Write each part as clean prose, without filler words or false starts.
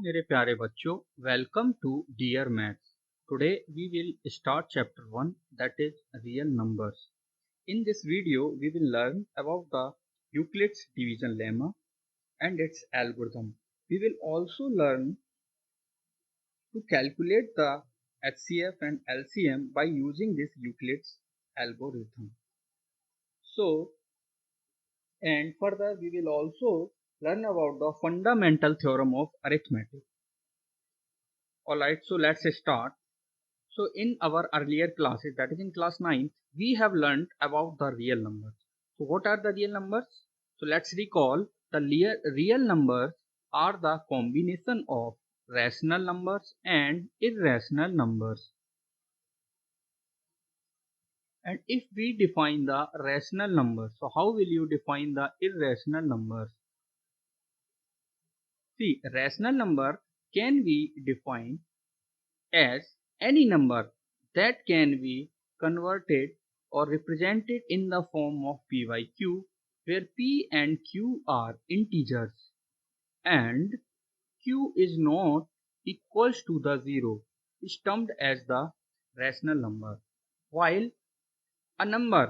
मेरे प्यारे बच्चों, welcome to dear maths. Today we will start chapter 1, that is real numbers. In this video we will learn about the Euclid's division lemma and its algorithm. We will also learn to calculate the HCF and LCM by using this Euclid's algorithm. So, and further we will also learn about the fundamental theorem of arithmetic. Alright, so let's start. So in our earlier classes, that is in class 9th, we have learned about the real numbers. So what are the real numbers? So let's recall, the real numbers are the combination of rational numbers and irrational numbers. And if we define the rational numbers, so how will you define the irrational numbers? See, rational number can be defined as any number that can be converted or represented in the form of p by q, where p and q are integers and q is not equals to the 0, is termed as the rational number, while a number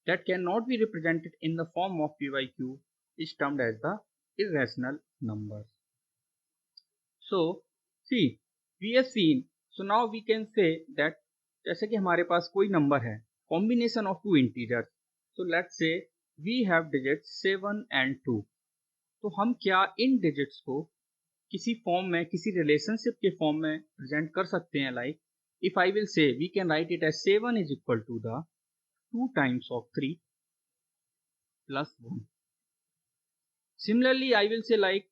that cannot be represented in the form of p by q is termed as the irrational numbers. So, see, we have seen, so now we can say that जैसे कि हमारे पास कोई number है, combination of two integers, so let's say we have digits 7 and 2. तो हम क्या इन digits को किसी फॉर्म में, किसी रिलेशनशिप के फॉर्म में प्रेजेंट कर सकते हैं? Like if I will say, we can write it as 7 is equal to the 2 times of 3 plus 1. Similarly, I will say like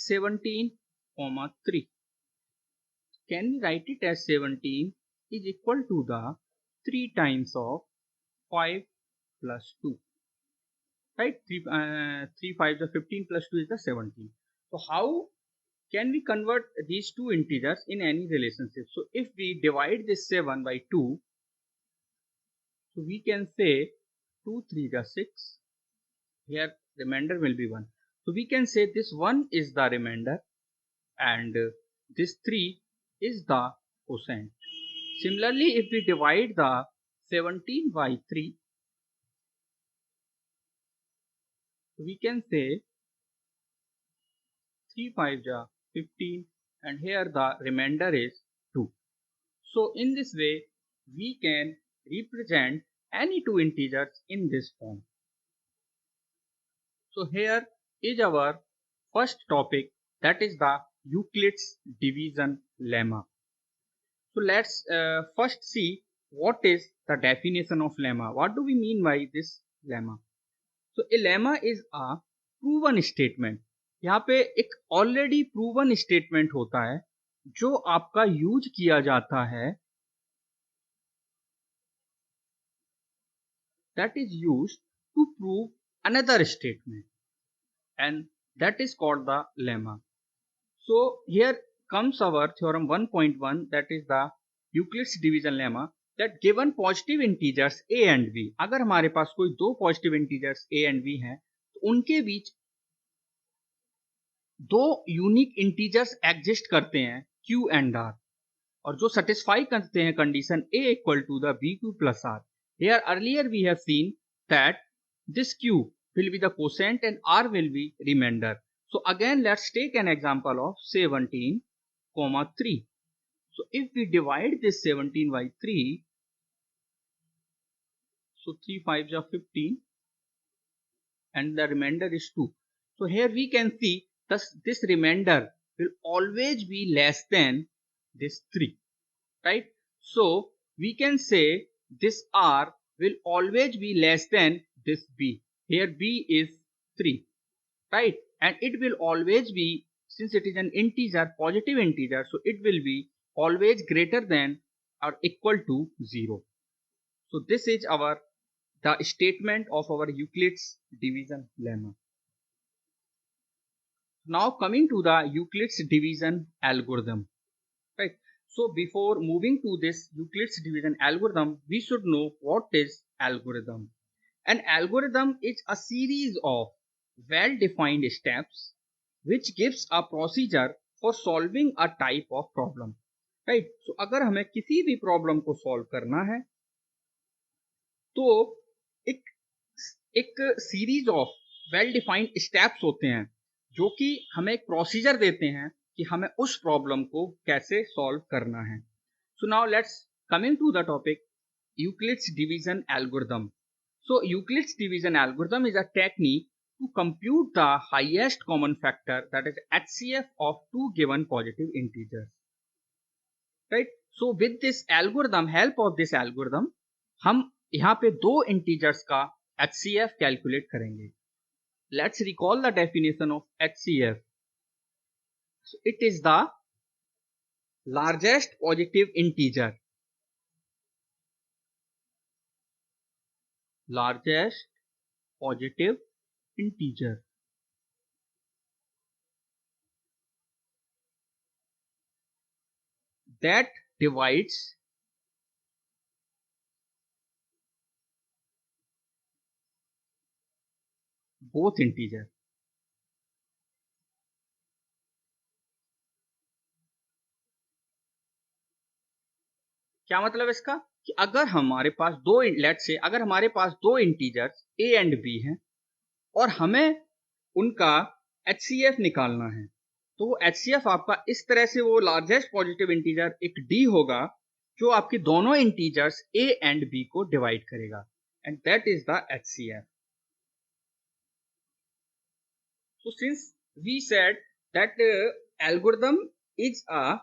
17 comma 3. Can we write it as 17 is equal to the 3 times of 5 plus 2, right? 3 5 the 15 plus 2 is the 17. So how can we convert these two integers in any relationship? So if we divide this 7 by 2, so we can say 2 3 the 6, here remainder will be 1. So we can say this 1 is the remainder and this 3 is the quotient. Similarly, if we divide the 17 by 3, we can say 3 5 ja 15 and here the remainder is 2. So in this way, we can represent any two integers in this form. So here is our first topic, that is the Euclid's division lemma. So let's first see what is the definition of lemma. What do we mean by this lemma? So a lemma is a proven statement. यहाँ पे एक already proven statement होता है जो आपका use किया जाता है, that is used to prove another statement, and that is called the lemma. So here comes our theorem 1.1, that is the Euclid's division lemma, that given positive integers a and b, अगर हमारे पास कोई दो positive integers a and b हैं तो उनके बीच दो unique integers exist करते हैं q and r, और जो सेटिस्फाई करते हैं condition a equal to the bq plus r. Here earlier we have seen that this q will be the quotient and r will be remainder. So again let's take an example of 17 comma 3. So if we divide this 17 by 3, so 3 5 are 15 and the remainder is 2. So here we can see thus this remainder will always be less than this 3, right? So we can say this r will always be less than this b. Here b is 3, right? And it will always be, since it is an integer, positive integer, so it will be always greater than or equal to 0. So this is the statement of our Euclid's division lemma. Now coming to the Euclid's division algorithm, right? So before moving to this Euclid's division algorithm, we should know what is algorithm. An algorithm is a series of well-defined steps which gives a procedure for solving a type of problem, right? So अगर हमें किसी भी problem को solve करना है तो एक एक series of well defined steps होते हैं जो कि हमें एक प्रोसीजर देते हैं कि हमें उस प्रॉब्लम को कैसे सॉल्व करना है. So now let's coming to the topic Euclid's division algorithm. So Euclid's division algorithm is a technique to compute the highest common factor, that is HCF, of two given positive integers. Right? So with this algorithm, help of this algorithm, हम यहाँ पे दो integers का HCF calculate करेंगे. Let's recall the definition of HCF. So it is the largest positive integer. Largest positive integer that divides both integer. क्या मतलब इसका कि अगर हमारे पास दो लेट्स से अगर हमारे पास दो इंटीजर्स a एंड b हैं और हमें उनका HCF निकालना है तो वो HCF आपका इस तरह से वो लार्जेस्ट पॉजिटिव इंटीजर एक d होगा जो आपके दोनों इंटीजर्स a एंड b को डिवाइड करेगा and that is the HCF. So since we said that algorithm is a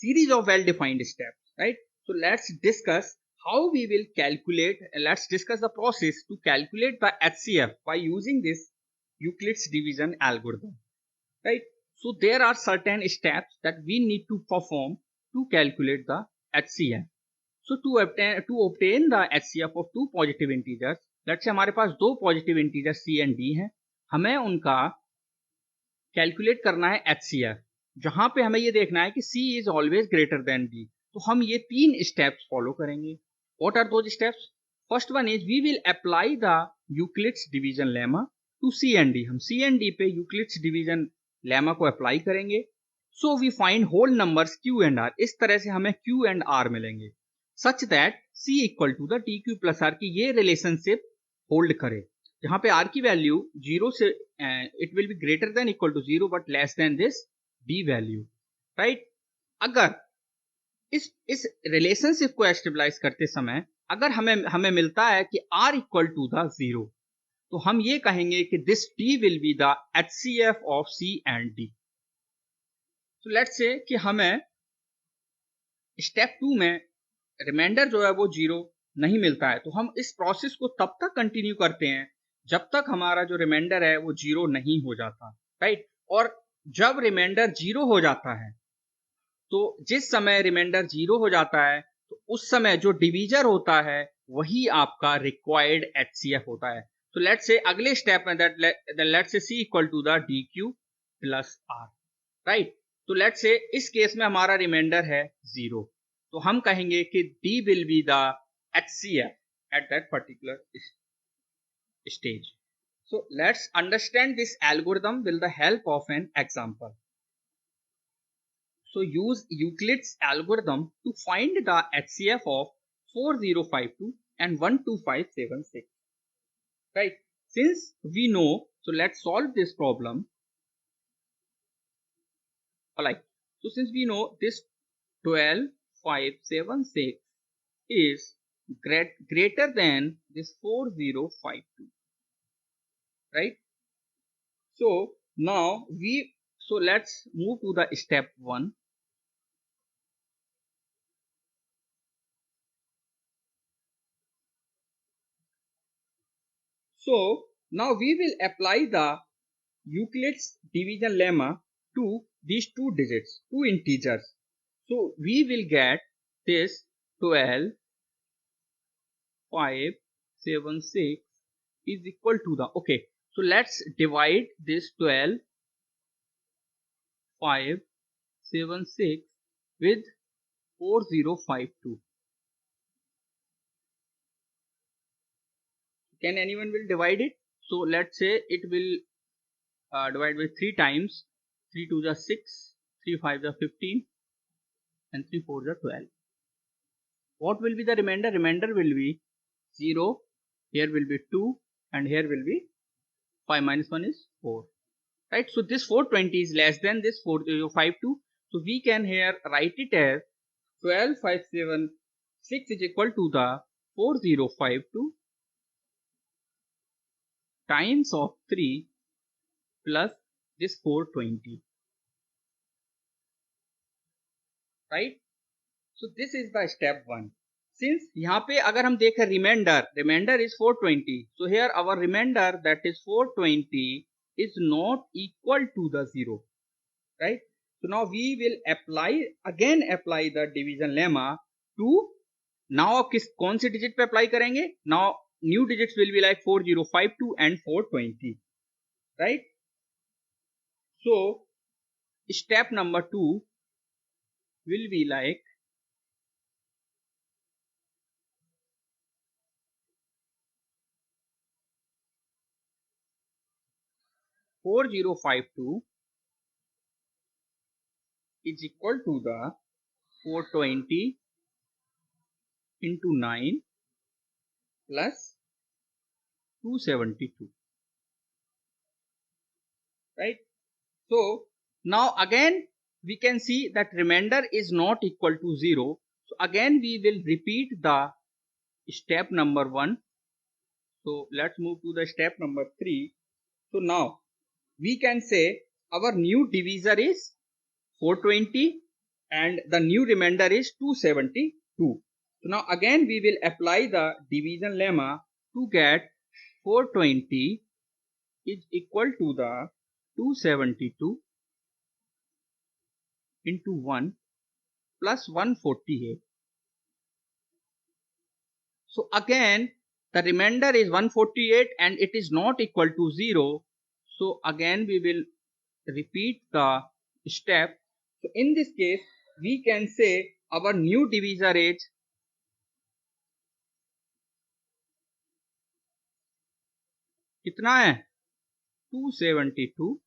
series of well-defined steps, right? So let's discuss how we will calculate, let's discuss the process to calculate the HCF by using this Euclid's division algorithm, right? So there are certain steps that we need to perform to calculate the HCF. So to obtain the HCF of two positive integers, let's say हमारे पास दो positive integers C and D हैं, हमें उनका calculate करना है HCF, जहां पे हमें ये देखना है कि C is always greater than D. तो हम ये तीन स्टेप्स फॉलो करेंगे. What are those steps? First one is we will apply the Euclid's division lemma to C and D. हम C एंड D पे यूक्लिड्स डिवीजन लेमा को apply करेंगे. So we find whole numbers Q and R. इस तरह से हमें Q and R मिलेंगे such that C equal to the TQ plus R की ये रिलेशनशिप होल्ड करे जहां पे R की वैल्यू 0 से it will be greater than equal to 0 but less than this D value, right? अगर इस रिलेशनशिप को एस्टेब्लाइज करते समय अगर हमें मिलता है कि R इक्वल टू द 0 तो हम ये कहेंगे कि this D will be the HCF of C and D. तो लेट्स से कि हमें स्टेप 2 में रिमाइंडर जो है वो 0 नहीं मिलता है तो हम इस प्रोसेस को तब तक कंटिन्यू करते हैं जब तक हमारा जो रिमाइंडर है वो 0 नहीं हो जाता, राइट? और जब रिमाइंडर 0 हो जाता है तो जिस समय रिमाइंडर 0 हो जाता है तो उस समय जो डिवीजर होता है वही आपका रिक्वायर्ड HCF होता है. तो लेट्स से अगले स्टेप में that let's say C equal to the DQ plus R, right? तो लेट्स से इस केस में हमारा रिमाइंडर है 0 तो हम कहेंगे कि D will be the HCF at that particular stage. So let's understand this algorithm with the help of an example. So use Euclid's algorithm to find the HCF of 4052 and 12576. Right? Since we know, so let's solve this problem. Like, so since we know this 12576 is greater than this 4052, right? So now let's move to the step 1. So now we will apply the Euclid's division lemma to these two digits, two integers. So we will get this 12, 5, 7, 6 is equal to the, okay, so let's divide this 12, 5, 7, 6 with 4052. Can anyone will divide it? So let's say it will divide by 3 times. 3 2 are 6, 3 5 are 15, and 3 4 are 12. What will be the remainder? Remainder will be 0, here will be 2, and here will be 5 minus 1 is 4. Right? So this 420 is less than this 452. So we can here write it as 12576 is equal to the 4052 times of 3 plus this 420. Right? So this is the step 1. Since यहाँ पे अगर हम देखें remainder is 420. So here our remainder, that is 420, is not equal to the 0. Right? So now we will apply the division lemma to, now आप कौन से digit पे apply करेंगे? Now new digits will be like 4052 and 420. Right? So step number 2 will be like 4052 is equal to the 420 into 9 plus 272. Right? So now again we can see that remainder is not equal to 0. So again we will repeat the step number 1. So let's move to the step number 3. So now we can say our new divisor is 420 and the new remainder is 272. So now again we will apply the division lemma to get 420 is equal to the 272 into 1 plus 148. So again the remainder is 148 and it is not equal to 0. So again we will repeat the step. So in this case we can say our new divisor is कितना है 272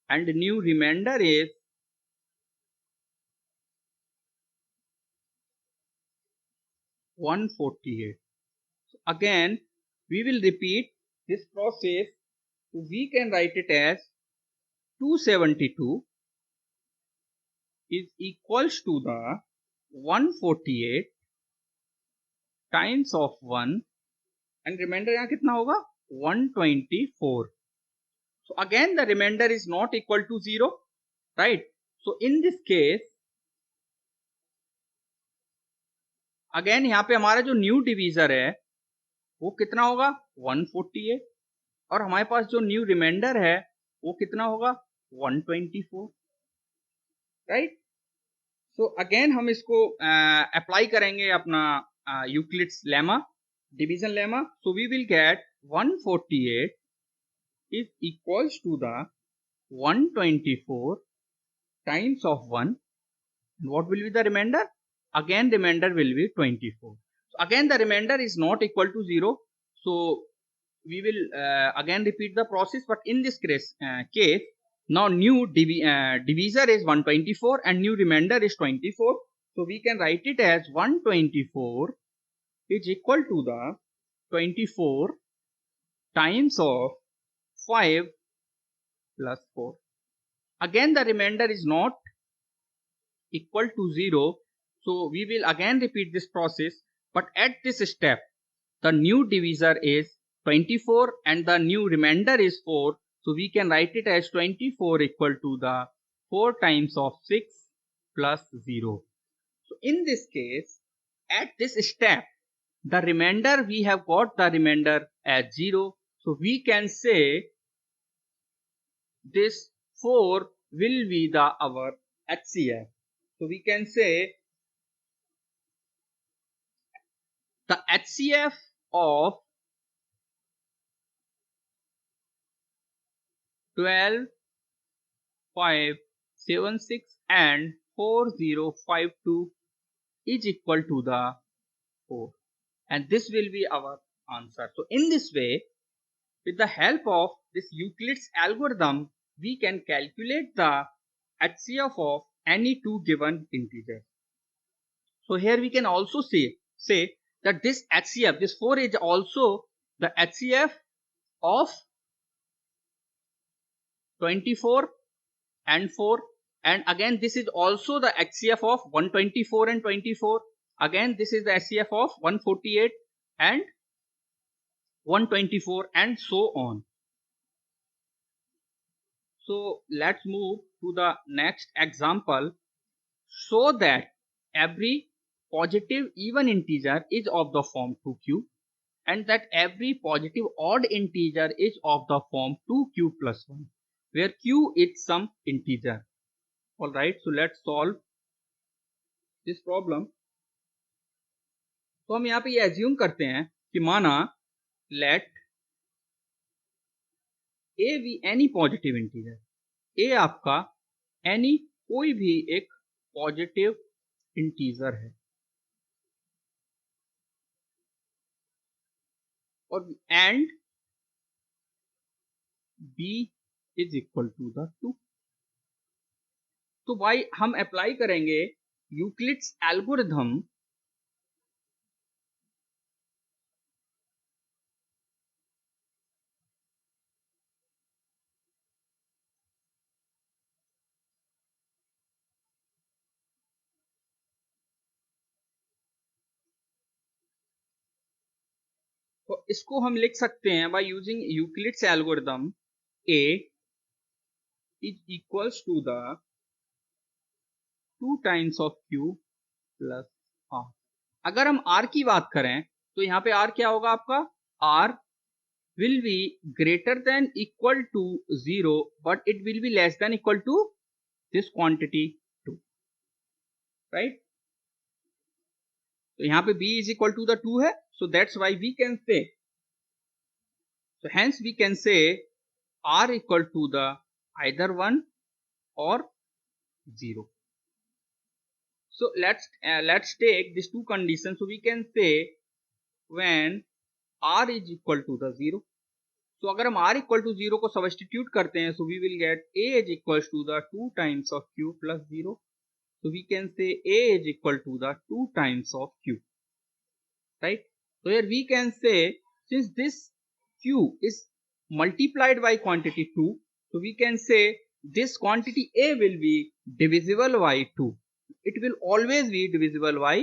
and new remainder is 148. So again we will repeat this process. So we can write it as 272 is equals to the 148 times of 1 and remainder यहाँ कितना होगा 124. So again the remainder is not equal to 0, right? So in this case again यहाँ पे हमारा जो new divisor है वो कितना होगा 148 और हमारे पास जो न्यू रिमाइंडर है वो कितना होगा 124. राइट? सो अगेन हम इसको अप्लाई करेंगे अपना Euclid's lemma, division lemma. So we will get 148 is equals to the 124 times of 1. And what will be the remainder? Again remainder will be 24. So again the remainder is not equal to 0. So we will again repeat the process, but in this case now new divisor is 124 and new remainder is 24. So we can write it as 124 is equal to the 24 times of 5 plus 4. Again the remainder is not equal to 0. So we will again repeat this process, but at this step the new divisor is 24 and the new remainder is 4. So we can write it as 24 equal to the 4 times of 6 plus 0. So in this case, at this step, the remainder, we have got the remainder as 0. So we can say this 4 will be our HCF. So we can say the HCF of 12, 5, 7, 6 and 4052 is equal to the 4, and this will be our answer. So in this way, with the help of this Euclid's algorithm, we can calculate the HCF of any two given integers. So here we can also say that this HCF, this 4 is also the HCF of 24 and 4, and again this is also the HCF of 124 and 24. Again this is the HCF of 148 and 124, and so on. So let's move to the next example. So that every positive even integer is of the form 2q, and that every positive odd integer is of the form 2q plus 1, where q is some integer. Alright, so let's solve this problem. तो हम यहाँ पे ये assume करते हैं कि माना let a be any positive integer, a आपका any कोई भी एक पॉजिटिव इंटीजर है, और and b is equal to the 2. तो भाई हम अप्लाई करेंगे यूक्लिड्स एल्गोरिथम तो इसको हम लिख सकते हैं by using Euclid's algorithm a is equals to the 2 times of q plus r. अगर हम r की बात करें तो यहाँ पे r क्या होगा आपका, r will be greater than equal to 0 but it will be less than equal to this quantity 2, right? तो यहाँ पे b is equal to the 2 है, so that's why we can say, so hence we can say r equal to the either 1 or 0. So let's take these two conditions. So we can say when r is equal to the 0. So अगर हम r equal to 0 को substitute करते हैं, so we will get a is equals to the 2 times of q plus 0. So we can say a is equal to the 2 times of q, right? So here we can say since this q is multiplied by quantity 2, so we can say this quantity a will be divisible by 2. It will always be divisible by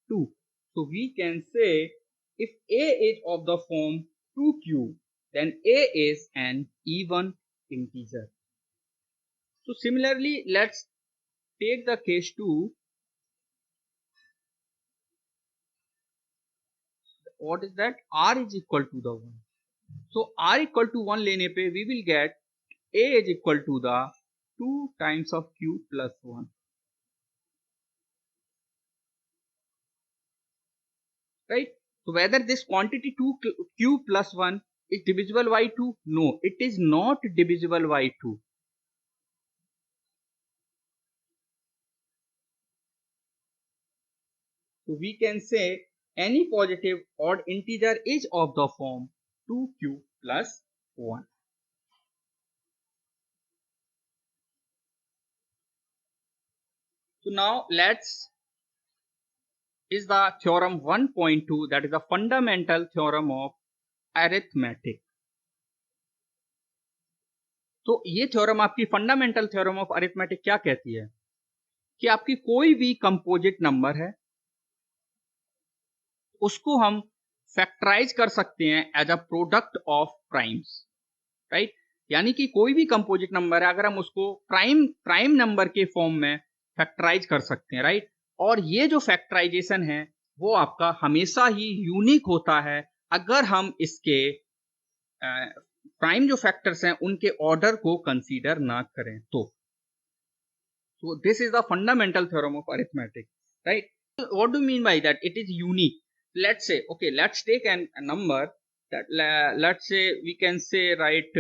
2. So we can say if a is of the form 2q, then a is an even integer. So similarly, let's take the case 2. What is that? R is equal to the 1. So r equal to 1 लेने पे we will get a is equal to the 2 times of q plus 1. Right? So whether this quantity 2q plus 1 is divisible by 2? No, it is not divisible by 2. So we can say any positive odd integer is of the form 2q plus 1. So now let's is the theorem 1.2, that is the fundamental theorem of arithmetic. तो ये theorem आपकी fundamental theorem of arithmetic क्या कहती है कि आपकी कोई भी कंपोजिट नंबर है उसको हम फैक्टराइज कर सकते हैं as a product of primes, right? यानी कि कोई भी कंपोजिट नंबर है अगर हम उसको प्राइम नंबर के फॉर्म में फैक्टराइज कर सकते हैं, राइट? और ये जो फैक्टराइजेशन है वो आपका हमेशा ही यूनिक होता है अगर हम इसके प्राइम जो फैक्टर्स हैं उनके ऑर्डर को कंसीडर ना करें तो. So this is the fundamental theorem of arithmetic, right? What do you mean by that? It is unique. Let's say, okay, let's take a number that let's say we can say write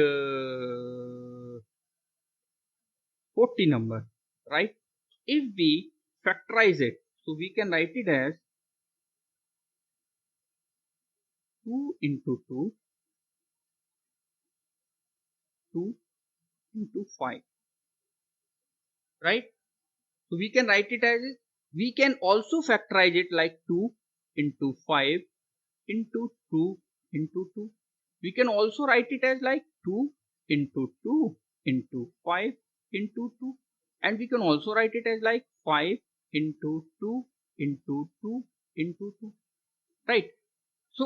40 number, right? If we factorize it, so we can write it as 2 into 2 2 into 5, right? So we can write it as, we can also factorize it like 2 into 5 into 2 into 2. We can also write it as like 2 into 2 into 5 into 2. And we can also write it as like 5 into 2 into 2 into 2, right? So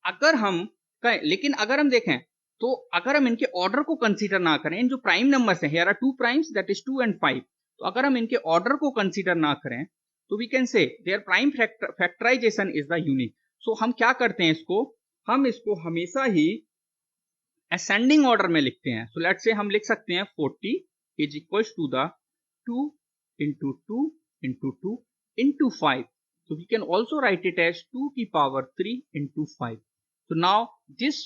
अगर हम कहें, लेकिन अगर हम देखें तो अगर हम इनके ऑर्डर को कंसीडर ना करें, इन जो प्राइम नंबर्स हैं, here are two primes that is 2 and 5, तो अगर हम इनके ऑर्डर को कंसीडर ना करें तो we can say there prime factorization is the unique. So हम क्या करते हैं इसको, हम इसको हमेशा ही असेंडिंग ऑर्डर में लिखते हैं. सो लेट्स से हम लिख सकते हैं 40 is equals to the 2 into 2 into 2 into 5. So we can also write it as 2 की power 3 into 5. So now this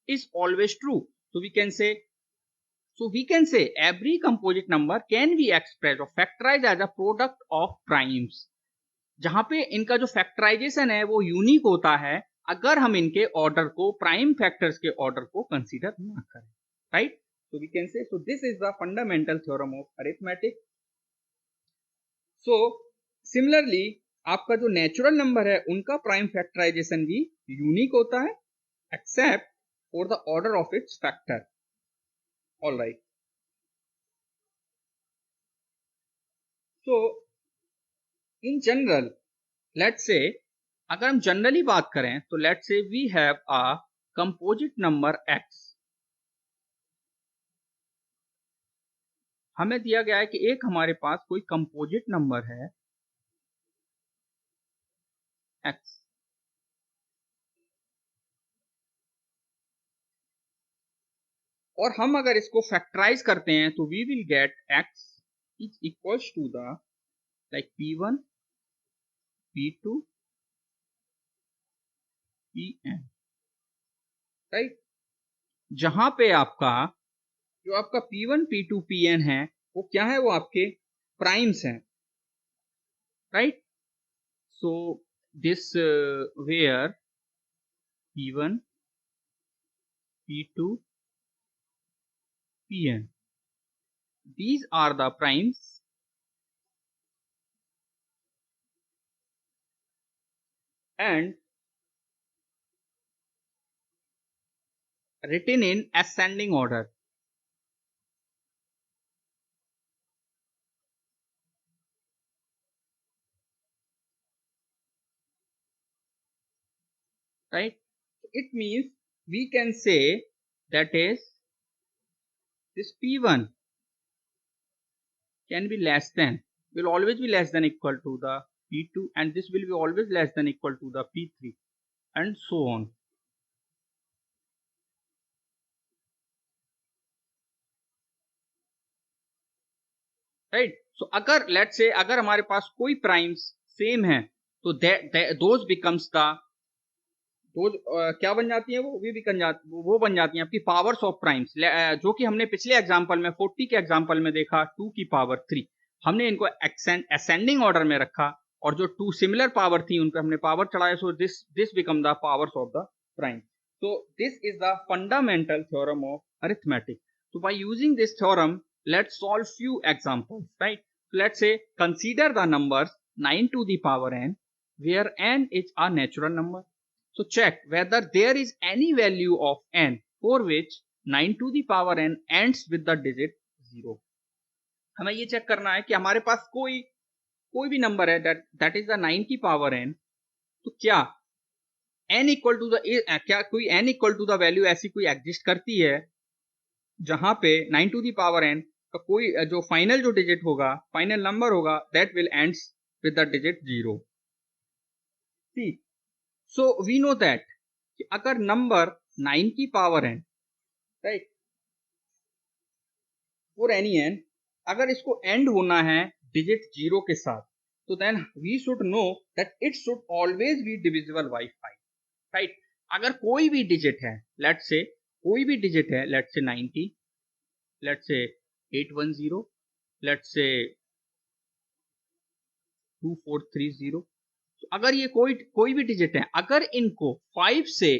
is always true. So we can say every composite number can be expressed or factorized as a product of primes. जहां पे इनका जो factorisation है वो unique होता है अगर हम इनके ऑर्डर को, प्राइम फैक्टर्स के ऑर्डर को कंसीडर ना करें, right? So we can say, so this is the fundamental theorem of arithmetic. So similarly आपका जो नेचुरल नंबर है उनका प्राइम फैक्टराइजेशन भी यूनिक होता है except for the order of its factor. All right. So in general let's say, अगर हम generally बात करें तो let's say we have a composite number x. हमें दिया गया है कि एक हमारे पास कोई कंपोजिट नंबर है x, और हम अगर इसको फैक्टराइज करते हैं तो we will get x is equals to the like p1 p2 pn, right? जहां पे आपका जो आपका p1 p2 pn है वो क्या है, वो आपके प्राइम्स हैं, right? So this where p1 p2 pn, these are the primes and written in ascending order. Right? It means we can say that is this p1 can be less than, will always be less than equal to the p2, and this will be always less than equal to the p3, and so on. Right? So अगर let's say अगर हमारे पास कोई primes same है तो those becomes the, क्या बन जाती है, वो बन जाती हैं आपकी पावर्स ऑफ प्राइम्स, जो कि हमने पिछले एग्जांपल में 40 के एग्जांपल में देखा 2 की पावर 3. हमने इनको असेंडिंग ऑर्डर में रखा और जो 2 सिमिलर पावर थी उन पर हमने पावर चढ़ाया. So this become the powers of the prime. So this is the fundamental theorem of arithmetic. So by using this theorem let's solve few examples, right? Let's say consider the numbers 9 to the power n where n is a natural number. So check whether there is any value of n for which 9 to the power n ends with the digit 0. हमें ये check करना है कि हमारे पास कोई भी number है that is the 9 की पावर n, तो क्या n इक्वल टू द, क्या कोई n equal to the value ऐसी कोई एग्जिस्ट करती है जहां पे 9 टू द पावर n का कोई जो फाइनल जो डिजिट होगा, फाइनल नंबर होगा, that will ends with the digit 0. See, so we know that कि अगर नंबर 9 की power n, right, for any n, अगर इसको एंड होना है डिजिट 0 के साथ, तो then we should know that it should always be divisible by 5, right? अगर कोई भी डिजिट है, लेट्स से कोई भी डिजिट है, let's say 90, let's say 810, let's say 2430, तो अगर ये कोई भी डिजिट है, अगर इनको 5 से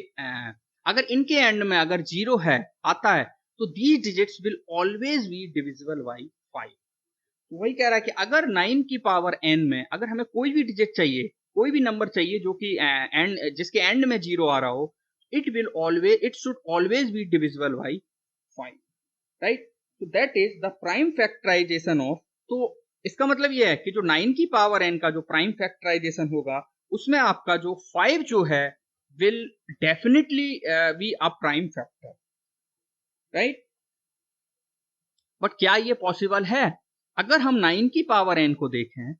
अगर इनके एंड में अगर 0 है आता है तो these digits will always be divisible by 5। तो वही कह रहा है कि अगर 9 की पावर n में अगर हमें कोई भी डिजिट चाहिए, कोई भी नंबर चाहिए जो कि एंड जिसके एंड में 0 आ रहा हो, it should always be divisible by 5, right. तो that is the prime factorization of, तो इसका मतलब यह है कि जो 9 की पावर n का जो प्राइम फैक्टराइजेशन होगा उसमें आपका जो 5 जो है will definitely be a prime factor, right. But क्या ये पॉसिबल है? अगर हम 9 की पावर n को देखें,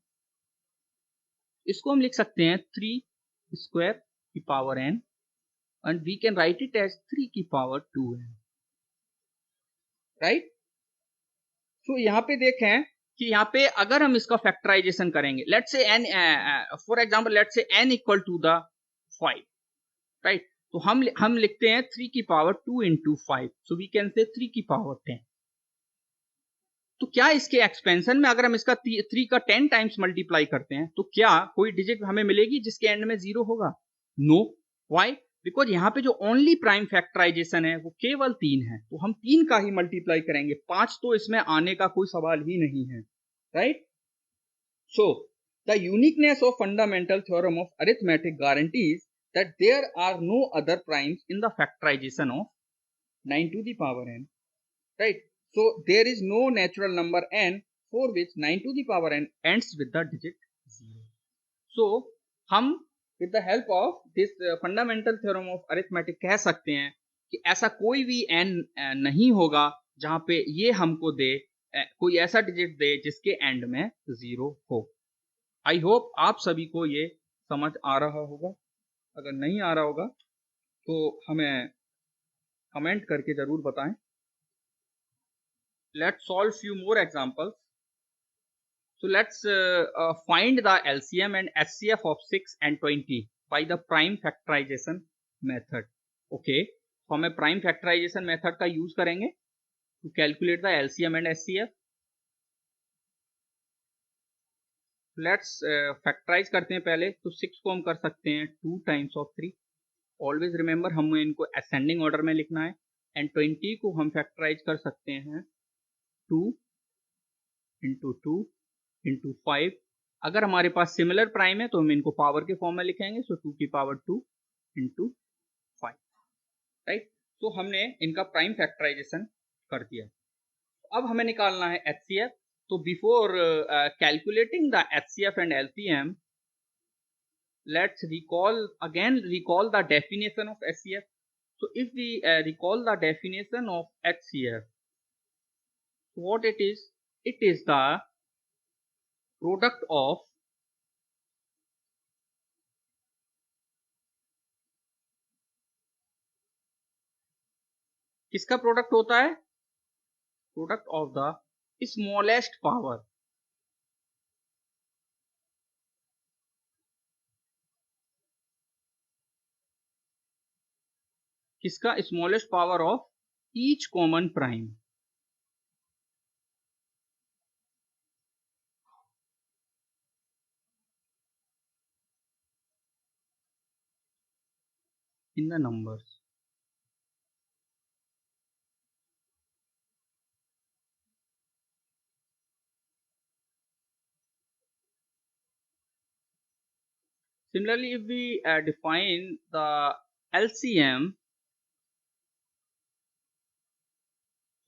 इसको हम लिख सकते हैं 3 स्क्वायर की power n and we can write it as 3 की पावर 2n, राइट। तो यहाँ पे देखें कि यहाँ पे अगर हम इसका फैक्टराइजेशन करेंगे, let's say n, for example let's say n equal to the 5, right. तो हम लिखते हैं 3 की power 2 into 5, so we can say 3 की पावर 10। तो क्या इसके एक्सपेंशन में अगर हम इसका 3 का 10 टाइम्स मल्टीप्लाई करते हैं तो क्या कोई डिजिट हमें मिलेगी जिसके एंड में 0 होगा? नो। व्हाई? बिकॉज यहाँ पे जो ओनली प्राइम फैक्टराइजेशन है वो केवल 3 है, तो हम 3 का ही मल्टीप्लाई करेंगे, 5 तो इसमें आने का कोई सवाल ही नहीं है, right. So the uniqueness of fundamental theorem of arithmetic guarantees that there are no other primes in the factorization of 9 to the power n, right? So there is no natural number n for which 9 to the power n ends with the digit 0. So हम with the help of this fundamental theorem of arithmetic कह सकते हैं कि ऐसा कोई भी n नहीं होगा जहां पे ये हमको दे कोई ऐसा डिजिट दे जिसके एंड में 0 हो। आई होप आप सभी को ये समझ आ रहा होगा। अगर नहीं आ रहा होगा तो हमें कमेंट करके जरूर बताएं। Let's solve few more examples. So let's find the LCM and HCF of 6 and 20 by the prime factorization method. Okay, तो हमें prime factorization method का यूज करेंगे to calculate the LCM and HCF. Let's factorize करते हैं पहले। तो 6 को हम कर सकते हैं 2 times of 3। ऑलवेज रिमेंबर हमें इनको असेंडिंग ऑर्डर में लिखना है। एंड 20 को हम फैक्टराइज कर सकते हैं 2 इंटू 2 इंटू 5। अगर हमारे पास सिमिलर प्राइम है तो हम इनको पावर के फॉर्म में लिखेंगे, सो 2 की पावर 2 इंटू 5, राइट। तो हमने इनका प्राइम फैक्टराइजेशन कर दिया। अब हमें निकालना है HCF। तो before calculating the HCF and LCM, let's recall the definition of HCF. So if we recall the definition of HCF, what it is the product of किसका प्रोडक्ट होता है? Product of the smallest power. किसका? Smallest power of each common prime. In the numbers. Similarly, if we define the LCM,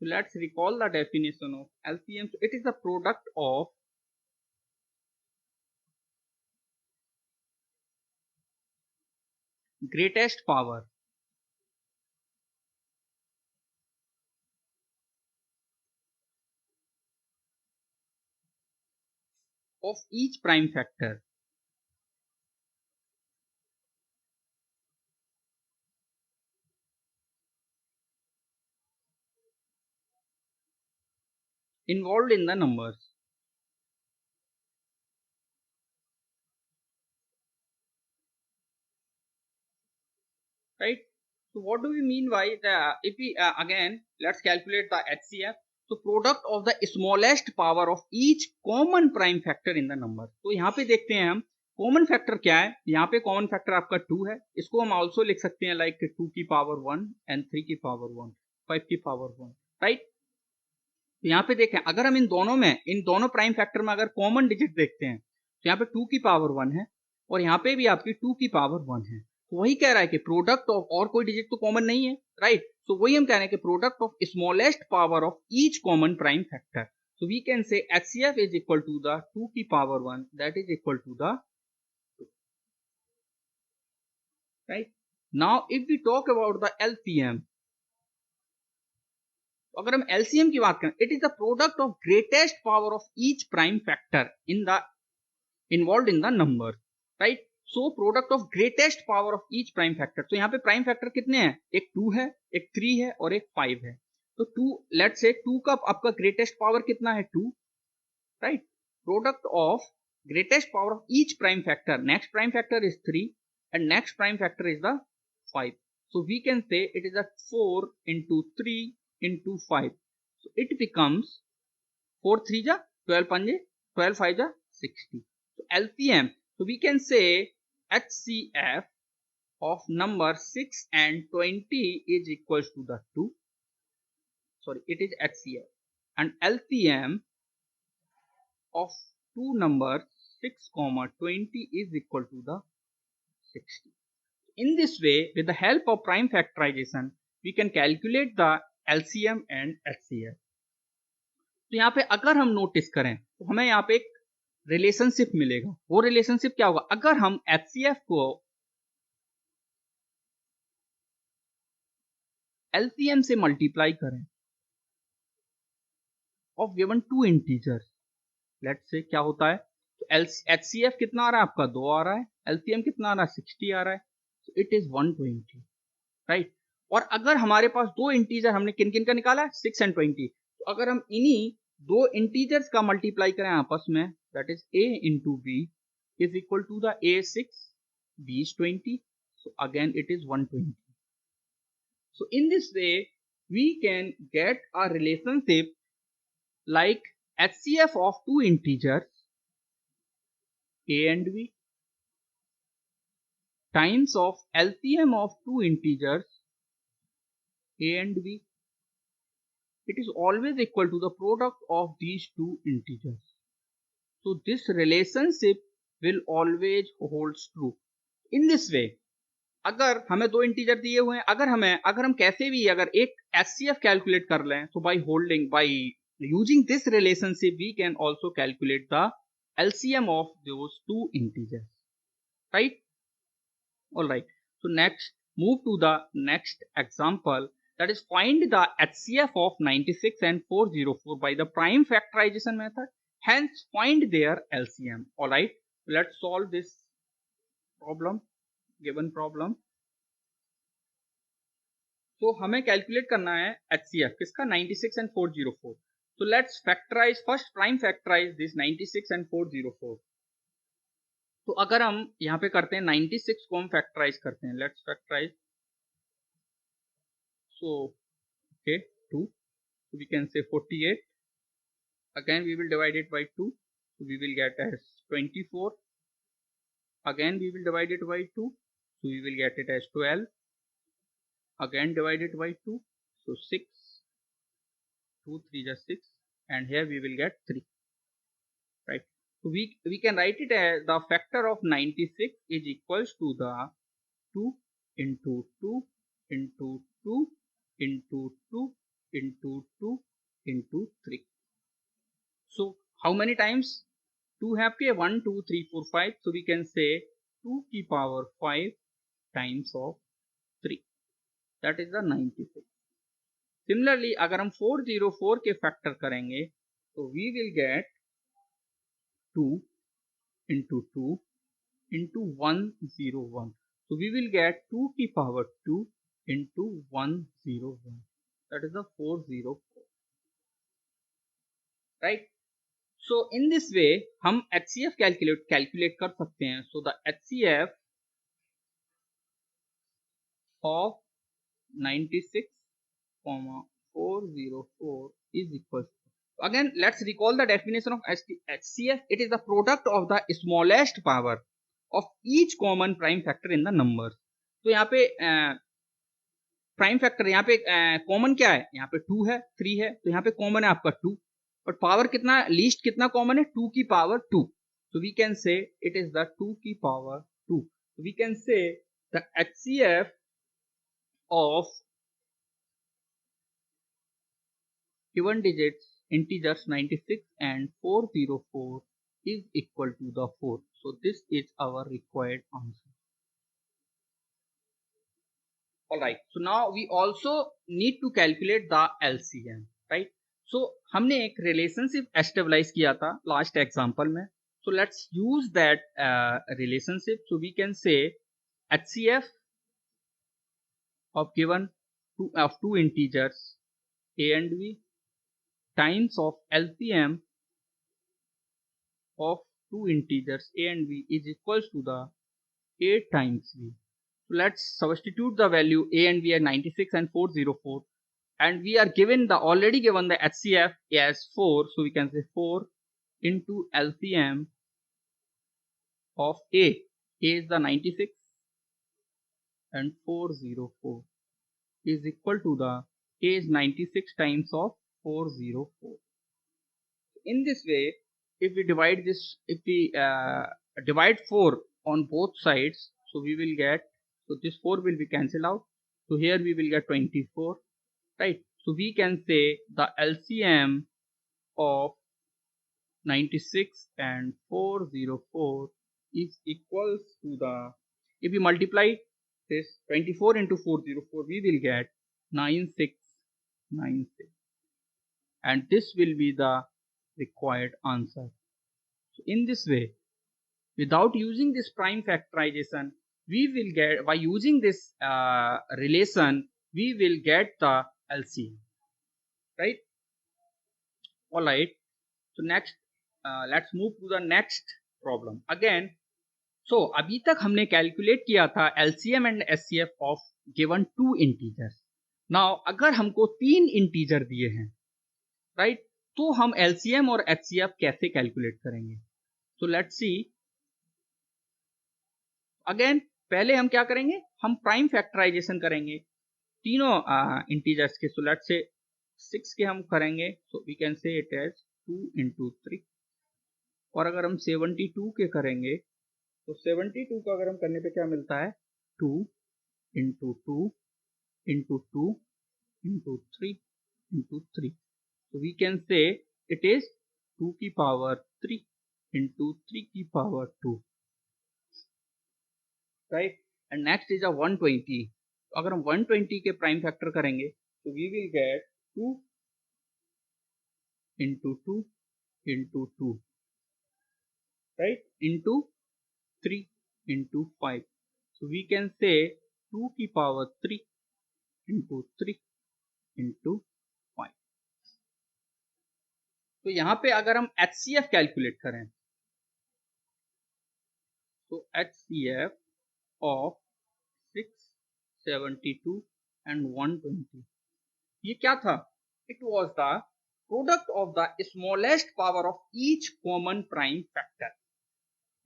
so let's recall the definition of LCM. So it is the product of greatest power of each prime factor involved in the numbers, right? So what do we mean by the, if we again let's calculate the HCF. So product of the smallest power of each common prime factor in the number. तो यहाँ पे देखते हैं हम common factor क्या है। यहाँ पे कॉमन फैक्टर आपका 2 है। इसको हम ऑल्सो लिख सकते हैं लाइक 2 की पावर 1 एंड 3 की पावर 1, 5 की पावर 1, राइट। तो यहाँ पे देखें, अगर हम इन दोनों प्राइम फैक्टर में अगर कॉमन डिजिट देखते हैं तो यहाँ पे 2 की पावर 1 है और यहाँ पे भी आपकी 2 की पावर 1 है। तो वही कह रहा है कि प्रोडक्ट ऑफ, और कोई डिजिट तो कॉमन नहीं है, राइट। सो वही हम कह रहे हैं कि product of smallest power of each common prime factor, so we can say HCF is equal to the 2 की power 1 that is equal to the 2, right. Now if we talk about the LCM, अगर हम LCM की बात करें, it is the product of greatest power of each prime factor in the involved in the number, right. So product of greatest power of each prime factor, तो यहाँ पे prime factor कितने हैं, एक 2 है, एक 3 है और एक 5 है। तो 2, लेट्स से 2 का आपका ग्रेटेस्ट पावर कितना है, 2, right. Product of greatest power of each prime factor, next prime factor is 3 and next prime factor is the 5, so we can say it is a 4 into 3 into 5, so it becomes 4 3 ja 12 pange 12 5 ja 60, so LCM, so we can say HCF of number 6 and 20 is equals to the 2, sorry, it is HCF, and LCM of two numbers 6 comma 20 is equal to the 60. In this way, with the help of prime factorization, we can calculate the LCM and HCF. तो यहाँ पे अगर हम notice करें तो हमें यहाँ पे एक रिलेशनशिप मिलेगा। वो रिलेशनशिप क्या होगा, अगर हम HCF को LCM से मल्टीप्लाई करें of given two integers, let's say क्या होता है, तो HCF कितना आ रहा है आपका 2 आ रहा है, LCM कितना आ रहा है 60 आ रहा है, so it is 120, राइट। और अगर हमारे पास दो इंटीजर हमने किन किन का निकाला है, 6 एंड 20, तो अगर हम इन्हीं दो इंटीजर्स का मल्टीप्लाई करें आपस में, that is a into B is equal to the a 6 b is 20, so again it is 120. So in this way we can get a relationship like HCF of two integers a and b times of LCM of two integers a and b. It is always equal to the product of these two integers. So this relationship will always holds true. In this way, अगर हमें दो integer दिए हुए हैं, अगर हम कैसे भी अगर एक HCF कैलकुलेट कर लें, so by using this relationship we can also calculate the LCM of those two integers, right. All right, so next move to the next example, that is find the HCF of 96 and 404 by the prime factorization method, hence find their LCM. All right, let's solve this problem, given problem. तो हमें calculate करना है HCF किसका, 96 and 404. so let's factorize, first prime factorize this 96 and 404. तो अगर हम यहाँ पे करते हैं 96 को हम फैक्टराइज करते हैं, let's factorise, so okay 2, so we can say 48, again we will divide it by 2, so we will get as 24, again we will divide it by 2, so we will get it as 12, again divide it by 2, so 6, 2 3 just 6, and here we will get 3, right. So we can write it as the factor of 96 is equals to the 2 into 2 into 2 into 2 into 2 into 3. So how many times 2 have के 1 2 3 4 5, so we can say 2 की power 5 times of 3, that is the 96. Similarly अगर हम 404 के factor करेंगे तो we will get 2 into 2 into 101, so we will get 2 की power 2 into 101, that is the 404, right. So in this way हम HCF calculate कर सकते हैं. So the HCF of 96, 404 is equal to, again let's recall the definition of HCF. It is the product of the smallest power of each common prime factor in the numbers. तो यहाँ पे prime factor यहाँ पे common क्या है, यहाँ पे 2 है 3 है, तो यहाँ पे कॉमन है आपका 2, बट पावर कितना लीस्ट कितना कॉमन है, 2 की power 2, so we can say it is the 2 की power 2, so we can say the HCF of given digits integers 96 and 404 is equal to the 4, so this is our required answer. Alright, so now we also need to calculate the LCM, right? So हमने एक relationship establish किया था last example में, so let's use that relationship. So we can say HCF of given two integers a and b times of LCM of two integers a and b is equals to the a times b. So let's substitute the value a and b at 96 and 404, and we are given the already given the HCF as 4, so we can say 4 into LCM of a is the 96 and 404 is equal to the a is 96 times of 404. In this way, if we divide this, if we divide 4 on both sides, so we will get, so this 4 will be cancelled out, so here we will get 24, right? So we can say the LCM of 96 and 404 is equals to the, if we multiply this 24 into 404, we will get 9696, and this will be the required answer. So in this way, without using this prime factorization, we will get, by using this relation, we will get the LCM, right? All right, so next let's move to the next problem again. So अभी तक हमने calculate किया था LCM and SCF of given two integers. Now अगर हमको 3 integer दिए हैं, right, तो हम LCM और HCF कैसे कैलकुलेट करेंगे? So let's see. अगेन पहले हम क्या करेंगे, हम प्राइम फैक्टराइजेशन करेंगे तीनों इंटीजर्स के. सो लेट्स से 6 के हम करेंगे, so we can say it as 2 into 3. और अगर हम 72 के करेंगे, तो 72 का अगर हम करने पे क्या मिलता है, 2 into 2 into 2 into 3 into 3. So we can say it is 2 की power 3 into 3 की power 2, right? And next is a 120. तो अगर हम 120 के प्राइम फैक्टर करेंगे, तो we will get 2 into 2 into 2, right, into 3 into 5. So we can say 2 की power 3 into 3 into 5. तो यहाँ पे अगर हम HCF कैलकुलेट करें, तो HCF ऑफ 672 and 120, ये क्या था? It was the product of the smallest power of each common prime factor,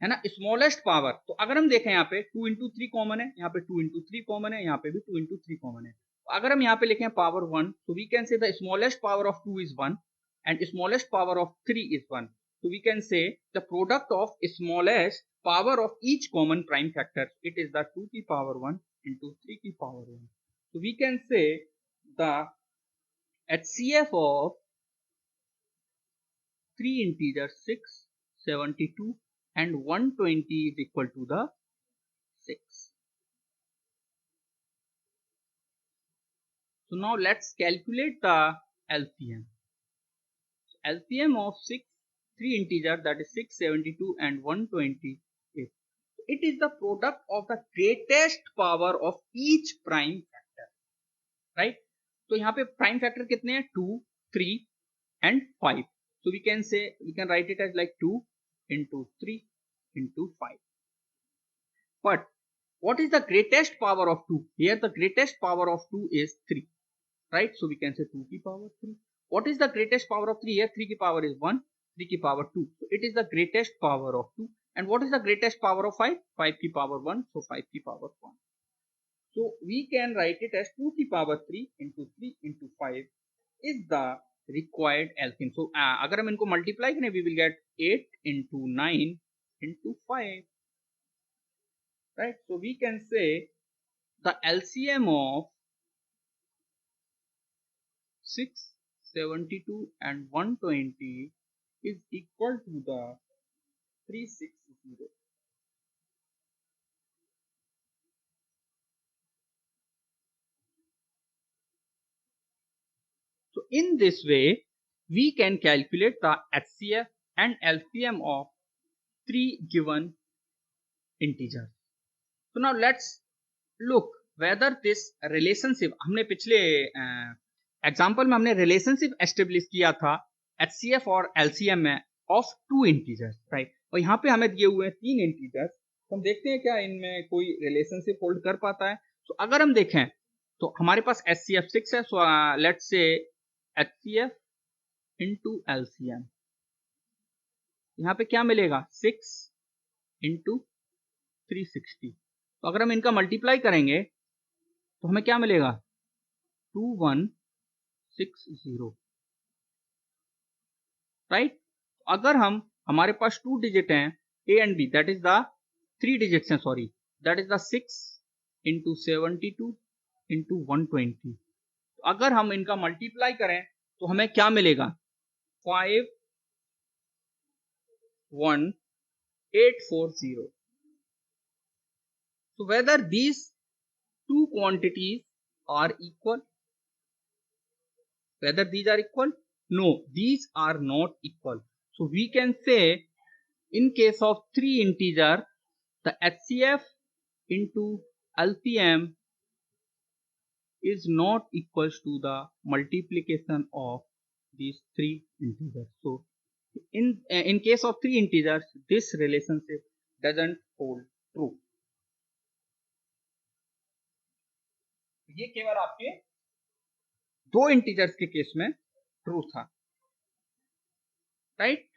है ना, स्मॉलेस्ट पावर. तो अगर हम देखें यहाँ पे 2 into 3 कॉमन है, यहाँ पे 2 into 3 कॉमन है, यहाँ पे भी 2 into 3 कॉमन है. तो अगर हम यहाँ पे लिखें पावर 1, तो we can say the smallest power of 2 is 1 and smallest power of 3 is 1. So we can say the product of smallest power of each common prime factor, it is the 2 की power 1 into 3 की power 1. So we can say the HCF of 3 integers 6, 72 and 120 is equal to the 6. So now let's calculate the LCM. LCM of 3 integers, that is 6, 72 and 120 is, it is the product of the greatest power of each prime factor, right? तो यहाँ पे prime factor कितने हैं, 2, 3 and 5. So we can say, we can write it as like 2 into 3 into 5. But what is the greatest power of 2? Here the greatest power of 2 is 3, right? So we can say 2 की power 3. What is the greatest power of 3? Here 3 की power is 1, 3 की power 2. So it is the greatest power of 2. And what is the greatest power of 5? 5 की power 1, so 5 की power 1. So we can write it as 2 की power 3 into 5 is the required LCM. So अगर हम इनको multiply करें, we will get 8 into 9 into 5, right? So we can say the LCM of 6, 72 and 120 is equal to the 360. So in this way, we can calculate the HCF and LCM of 3 given integers. So now let's look whether this relationship, हमने पिछले example में हमने relationship establish किया था HCF और LCM में of 2 integers, right? और यहाँ पे हमें दिए हुए हैं 3 इंटीजर्स, तो हम देखते हैं क्या इनमें कोई रिलेशनशिप होल्ड कर पाता है। तो अगर हम देखें तो हमारे पास HCF 6 है, so let's say HCF into LCM, यहाँ पे क्या मिलेगा 6 इंटू 360। तो अगर हम इनका मल्टीप्लाई करेंगे तो हमें क्या मिलेगा 2160, राइट? अगर हम हमारे पास 2 डिजिट हैं A and B, that is the 3 digits हैं, sorry, that is the 6 into 72 into 120। तो अगर हम इनका मल्टीप्लाई करें तो हमें क्या मिलेगा 51840। So whether these two quantities are equal, whether these are equal? No, these are not equal. So we can say in case of 3 integer, the HCF into LCM is not equals to the multiplication of these 3 integers. So in case of 3 integers, this relationship doesn't hold true. ये केवल आपके 2 integers के case में true था, right?